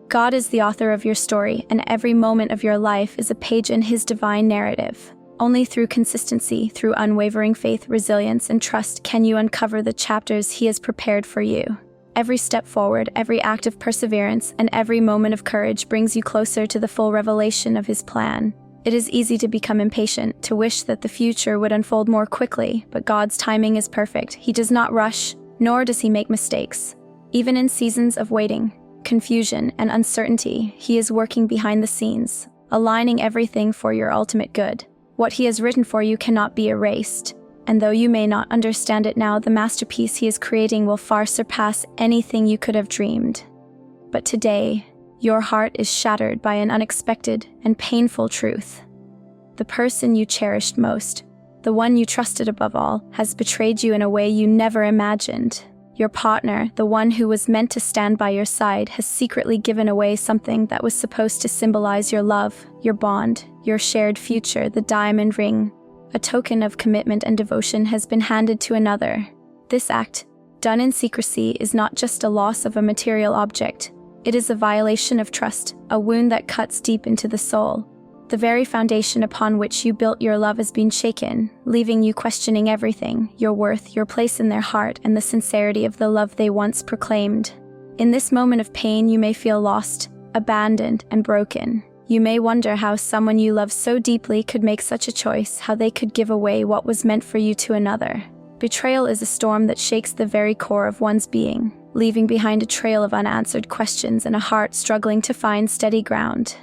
God is the author of your story, and every moment of your life is a page in His divine narrative. Only through consistency, through unwavering faith, resilience, and trust can you uncover the chapters He has prepared for you. Every step forward, every act of perseverance, and every moment of courage brings you closer to the full revelation of His plan. It is easy to become impatient, to wish that the future would unfold more quickly, but God's timing is perfect. He does not rush, nor does He make mistakes. Even in seasons of waiting, confusion, and uncertainty, He is working behind the scenes, aligning everything for your ultimate good. What He has written for you cannot be erased, and though you may not understand it now, the masterpiece He is creating will far surpass anything you could have dreamed. But today, your heart is shattered by an unexpected and painful truth. The person you cherished most, the one you trusted above all, has betrayed you in a way you never imagined. Your partner, the one who was meant to stand by your side, has secretly given away something that was supposed to symbolize your love, your bond, your shared future. The diamond ring, a token of commitment and devotion, has been handed to another. This act, done in secrecy, is not just a loss of a material object. It is a violation of trust, a wound that cuts deep into the soul. The very foundation upon which you built your love has been shaken, leaving you questioning everything: your worth, your place in their heart, and the sincerity of the love they once proclaimed. In this moment of pain, you may feel lost, abandoned, and broken. You may wonder how someone you love so deeply could make such a choice, how they could give away what was meant for you to another. Betrayal is a storm that shakes the very core of one's being, leaving behind a trail of unanswered questions and a heart struggling to find steady ground.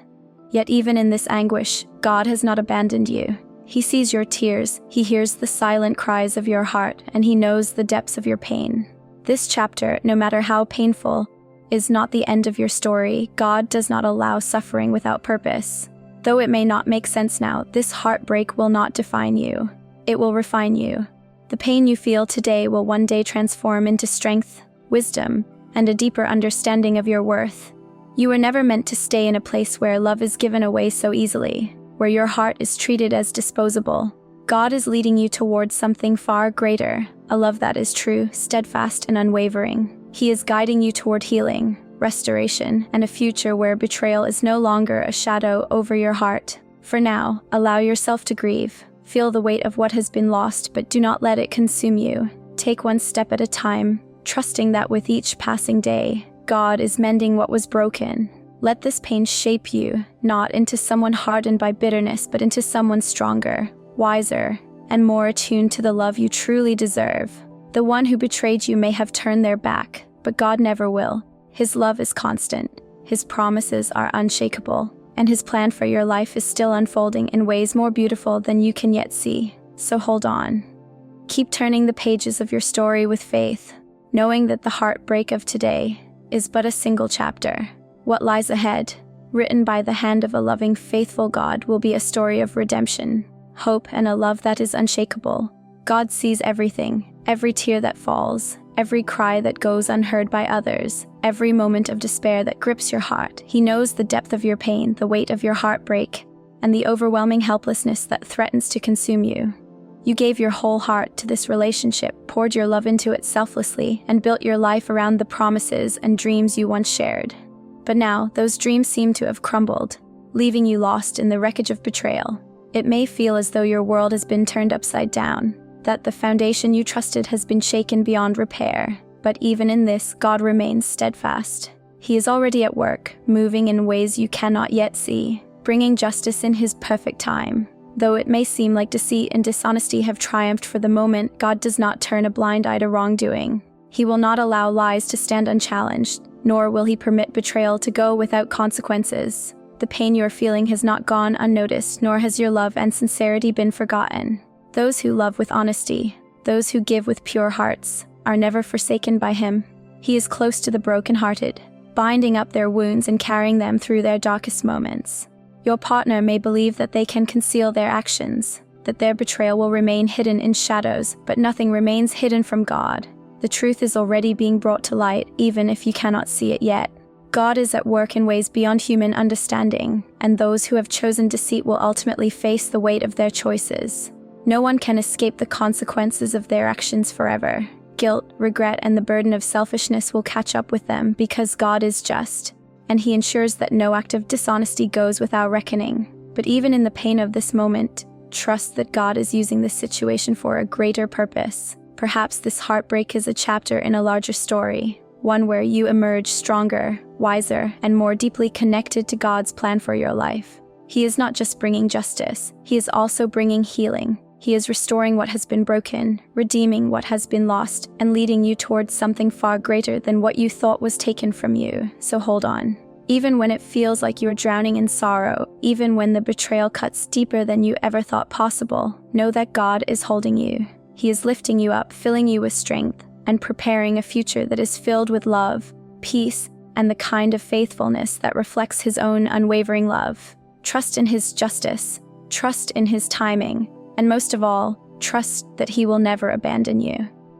Yet even in this anguish, God has not abandoned you. He sees your tears, He hears the silent cries of your heart, and He knows the depths of your pain. This chapter, no matter how painful, is not the end of your story. God does not allow suffering without purpose. Though it may not make sense now, this heartbreak will not define you. It will refine you. The pain you feel today will one day transform into strength, wisdom, and a deeper understanding of your worth. You were never meant to stay in a place where love is given away so easily, where your heart is treated as disposable. God is leading you towards something far greater, a love that is true, steadfast, and unwavering. He is guiding you toward healing, restoration, and a future where betrayal is no longer a shadow over your heart. For now, allow yourself to grieve. Feel the weight of what has been lost, but do not let it consume you. Take one step at a time, trusting that with each passing day, God is mending what was broken. Let this pain shape you, not into someone hardened by bitterness, but into someone stronger, wiser, and more attuned to the love you truly deserve. The one who betrayed you may have turned their back, but God never will. His love is constant, His promises are unshakable, and His plan for your life is still unfolding in ways more beautiful than you can yet see. So hold on. Keep turning the pages of your story with faith, knowing that the heartbreak of today is but a single chapter. What lies ahead, written by the hand of a loving, faithful God, will be a story of redemption, hope, and a love that is unshakable. God sees everything, every tear that falls, every cry that goes unheard by others, every moment of despair that grips your heart. He knows the depth of your pain, the weight of your heartbreak, and the overwhelming helplessness that threatens to consume you. You gave your whole heart to this relationship, poured your love into it selflessly, and built your life around the promises and dreams you once shared. But now, those dreams seem to have crumbled, leaving you lost in the wreckage of betrayal. It may feel as though your world has been turned upside down, that the foundation you trusted has been shaken beyond repair. But even in this, God remains steadfast. He is already at work, moving in ways you cannot yet see, bringing justice in His perfect time. Though it may seem like deceit and dishonesty have triumphed for the moment, God does not turn a blind eye to wrongdoing. He will not allow lies to stand unchallenged, nor will He permit betrayal to go without consequences. The pain you are feeling has not gone unnoticed, nor has your love and sincerity been forgotten. Those who love with honesty, those who give with pure hearts, are never forsaken by Him. He is close to the brokenhearted, binding up their wounds and carrying them through their darkest moments. Your partner may believe that they can conceal their actions, that their betrayal will remain hidden in shadows, but nothing remains hidden from God. The truth is already being brought to light, even if you cannot see it yet. God is at work in ways beyond human understanding, and those who have chosen deceit will ultimately face the weight of their choices. No one can escape the consequences of their actions forever. Guilt, regret, and the burden of selfishness will catch up with them because God is just. and he ensures that no act of dishonesty goes without reckoning. But even in the pain of this moment, trust that God is using this situation for a greater purpose. Perhaps this heartbreak is a chapter in a larger story, one where you emerge stronger, wiser, and more deeply connected to God's plan for your life. He is not just bringing justice, he is also bringing healing. He is restoring what has been broken, redeeming what has been lost, and leading you towards something far greater than what you thought was taken from you. So hold on. Even when it feels like you are drowning in sorrow, even when the betrayal cuts deeper than you ever thought possible, know that God is holding you. He is lifting you up, filling you with strength, and preparing a future that is filled with love, peace, and the kind of faithfulness that reflects his own unwavering love. Trust in his justice, trust in his timing, and most of all, trust that he will never abandon you.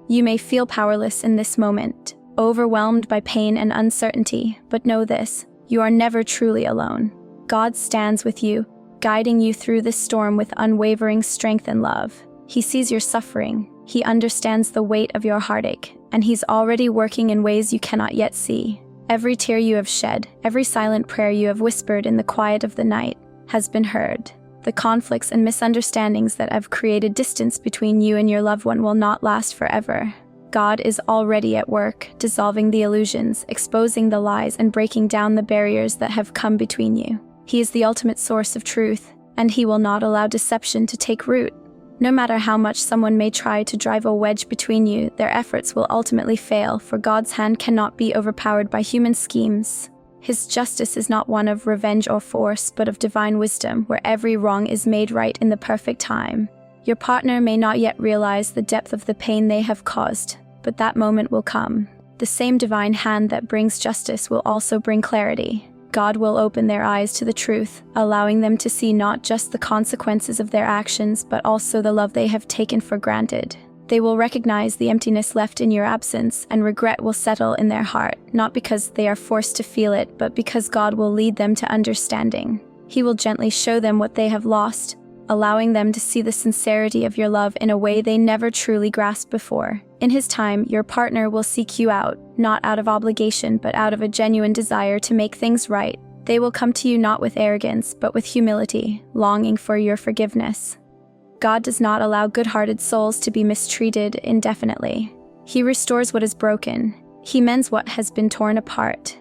You may feel powerless in this moment, overwhelmed by pain and uncertainty, but know this: you are never truly alone. God stands with you, guiding you through this storm with unwavering strength and love. He sees your suffering, he understands the weight of your heartache, and he's already working in ways you cannot yet see. Every tear you have shed, every silent prayer you have whispered in the quiet of the night, has been heard. The conflicts and misunderstandings that have created distance between you and your loved one will not last forever. God is already at work, dissolving the illusions, exposing the lies, and breaking down the barriers that have come between you. He is the ultimate source of truth, and he will not allow deception to take root. No matter how much someone may try to drive a wedge between you, their efforts will ultimately fail, for God's hand cannot be overpowered by human schemes. His justice is not one of revenge or force, but of divine wisdom, where every wrong is made right in the perfect time. Your partner may not yet realize the depth of the pain they have caused, but that moment will come. The same divine hand that brings justice will also bring clarity. God will open their eyes to the truth, allowing them to see not just the consequences of their actions, but also the love they have taken for granted. They will recognize the emptiness left in your absence, and regret will settle in their heart, not because they are forced to feel it, but because God will lead them to understanding. He will gently show them what they have lost, allowing them to see the sincerity of your love in a way they never truly grasped before. In his time, your partner will seek you out, not out of obligation, but out of a genuine desire to make things right. They will come to you not with arrogance, but with humility, longing for your forgiveness. God does not allow good-hearted souls to be mistreated indefinitely. He restores what is broken, he mends what has been torn apart,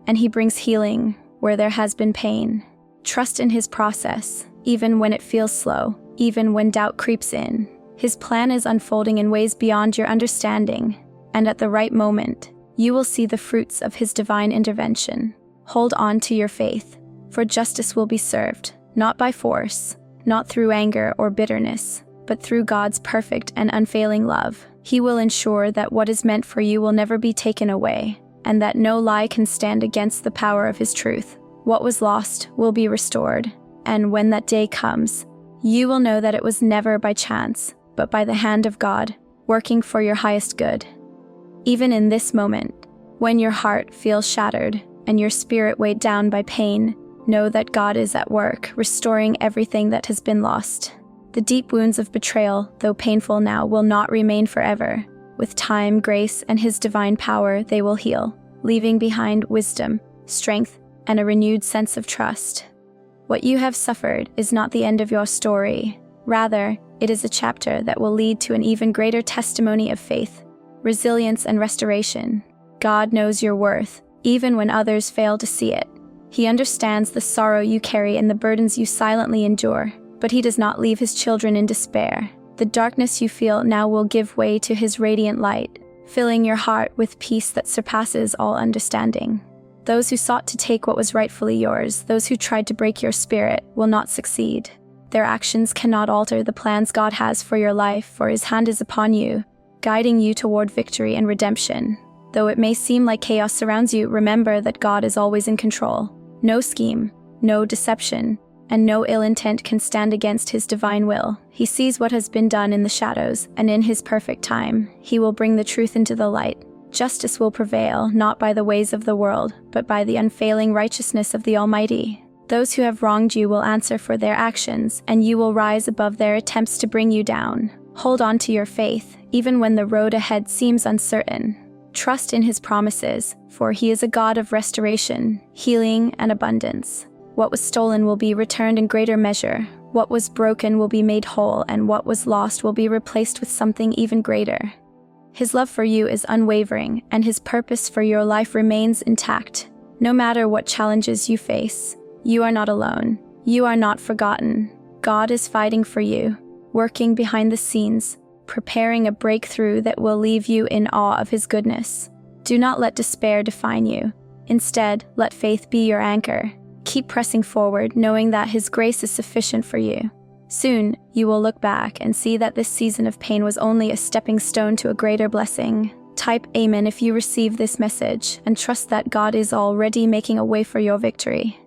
and he brings healing where there has been pain. Trust in his process, even when it feels slow, even when doubt creeps in. His plan is unfolding in ways beyond your understanding, and at the right moment, you will see the fruits of his divine intervention. Hold on to your faith, for justice will be served, not by force, not through anger or bitterness, but through God's perfect and unfailing love. He will ensure that what is meant for you will never be taken away, and that no lie can stand against the power of his truth. What was lost will be restored, and when that day comes, you will know that it was never by chance, but by the hand of God, working for your highest good. Even in this moment, when your heart feels shattered and your spirit weighed down by pain, know that God is at work, restoring everything that has been lost. The deep wounds of betrayal, though painful now, will not remain forever. With time, grace, and his divine power, they will heal, leaving behind wisdom, strength, and a renewed sense of trust. What you have suffered is not the end of your story. Rather, it is a chapter that will lead to an even greater testimony of faith, resilience, and restoration. God knows your worth, even when others fail to see it. He understands the sorrow you carry and the burdens you silently endure, but he does not leave his children in despair. The darkness you feel now will give way to his radiant light, filling your heart with peace that surpasses all understanding. Those who sought to take what was rightfully yours, those who tried to break your spirit, will not succeed. Their actions cannot alter the plans God has for your life, for his hand is upon you, guiding you toward victory and redemption. Though it may seem like chaos surrounds you, remember that God is always in control. No scheme, no deception, and no ill intent can stand against his divine will. He sees what has been done in the shadows, and in his perfect time, he will bring the truth into the light. Justice will prevail, not by the ways of the world, but by the unfailing righteousness of the Almighty. Those who have wronged you will answer for their actions, and you will rise above their attempts to bring you down. Hold on to your faith, even when the road ahead seems uncertain. Trust in His promises, for He is a God of restoration, healing, and abundance. What was stolen will be returned in greater measure. What was broken will be made whole, and what was lost will be replaced with something even greater. His love for you is unwavering, and His purpose for your life remains intact. No matter what challenges you face, you are not alone. You are not forgotten. God is fighting for you, working behind the scenes, preparing a breakthrough that will leave you in awe of His goodness. Do not let despair define you. Instead, let faith be your anchor. Keep pressing forward, knowing that His grace is sufficient for you. Soon, you will look back and see that this season of pain was only a stepping stone to a greater blessing. Type Amen if you receive this message, and trust that God is already making a way for your victory.